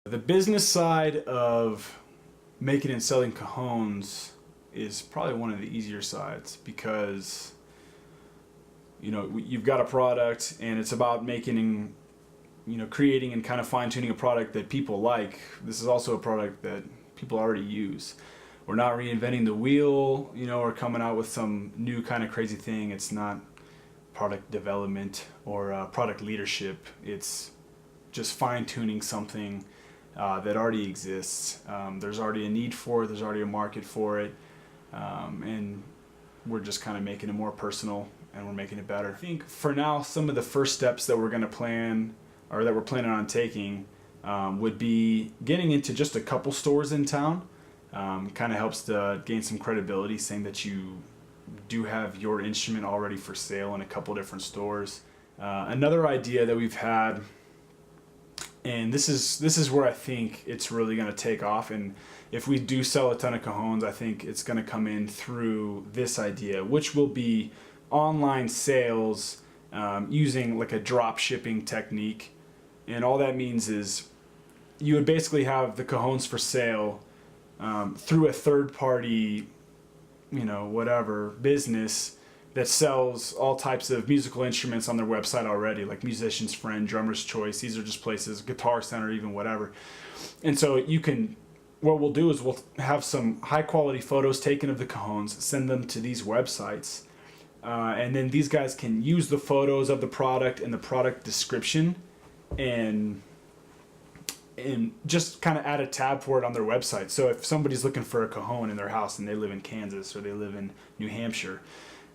The business side of making and selling cajones is probably one of the easier sides because you've got a product and it's about making creating and kind of fine-tuning a product that people like. This is also a product that people already use. We're not reinventing the wheel, or coming out with some new kind of crazy thing. It's not product development or product leadership. It's just fine-tuning something that already exists. There's already a need for it. There's already a market for it. And we're just kind of making it more personal and we're making it better. I think for now, some of the first steps that we're going to plan or that we're planning on taking would be getting into just a couple stores in town. Kind of helps to gain some credibility, saying that you do have your instrument already for sale in a couple different stores. Another idea that we've had, and this is where I think it's really going to take off, and if we do sell a ton of cajones, I think it's going to come in through this idea, which will be online sales using like a drop shipping technique. And all that means is you would basically have the cajones for sale through a third party, whatever business that sells all types of musical instruments on their website already, like Musician's Friend, Drummer's Choice. These are just places, Guitar Center, even whatever. And so what we'll do is we'll have some high quality photos taken of the cajones, send them to these websites, and then these guys can use the photos of the product and the product description and just kind of add a tab for it on their website. So if somebody's looking for a cajon in their house and they live in Kansas or they live in New Hampshire,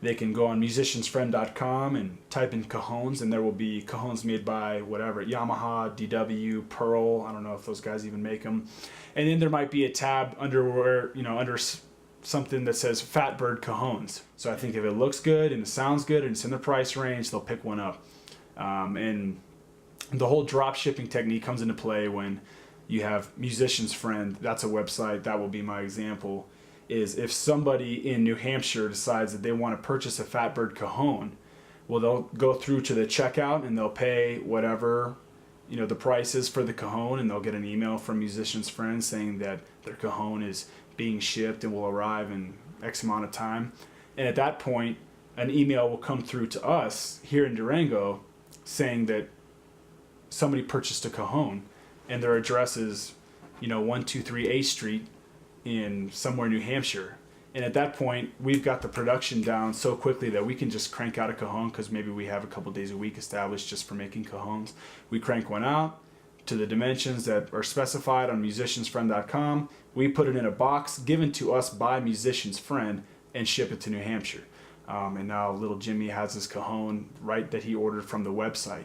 they can go on musiciansfriend.com and type in cajones, and there will be cajones made by whatever, Yamaha, DW, Pearl. I don't know if those guys even make them. And then there might be a tab under something that says Fatbird Cajones. So I think if it looks good and it sounds good and it's in the price range, they'll pick one up. And the whole drop shipping technique comes into play when you have Musician's Friend. That's a website. That will be my example. Is if somebody in New Hampshire decides that they want to purchase a Fatbird cajon, well, they'll go through to the checkout and they'll pay whatever the price is for the cajon, and they'll get an email from Musician's Friend saying that their cajon is being shipped and will arrive in X amount of time. And at that point, an email will come through to us here in Durango saying that somebody purchased a cajon and their address is 123 A Street in somewhere New Hampshire. And at that point, we've got the production down so quickly that we can just crank out a cajon, because maybe we have a couple days a week established just for making cajones. We crank one out to the dimensions that are specified on musiciansfriend.com. We put it in a box given to us by Musician's Friend and ship it to New Hampshire. And now little Jimmy has his cajon that he ordered from the website.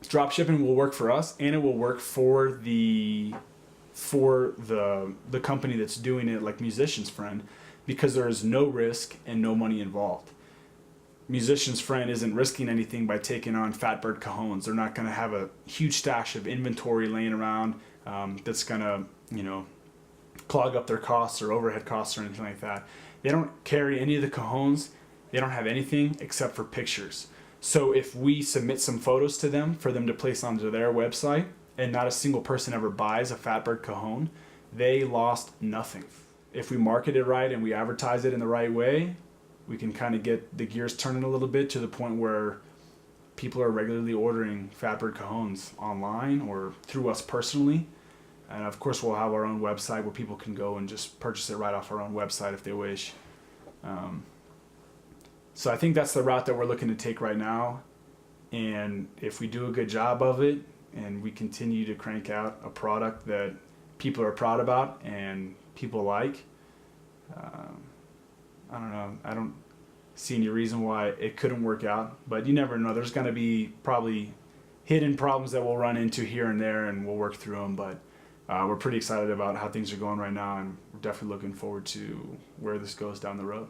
Drop shipping will work for us, and it will work for the company that's doing it, like Musician's Friend, because there is no risk and no money involved. Musician's Friend isn't risking anything by taking on Fatbird cajones. They're not going to have a huge stash of inventory laying around that's going to clog up their costs or overhead costs or anything like that. They don't carry any of the cajones. They don't have anything except for pictures. So if we submit some photos to them for them to place onto their website, and not a single person ever buys a Fatbird cajon, they lost nothing. If we market it right and we advertise it in the right way, we can kind of get the gears turning a little bit to the point where people are regularly ordering Fatbird cajones online or through us personally. And of course, we'll have our own website where people can go and just purchase it right off our own website if they wish. So I think that's the route that we're looking to take right now. And if we do a good job of it and we continue to crank out a product that people are proud about and people like, I don't know. I don't see any reason why it couldn't work out, but you never know. There's going to be probably hidden problems that we'll run into here and there, and we'll work through them. But we're pretty excited about how things are going right now, and we're definitely looking forward to where this goes down the road.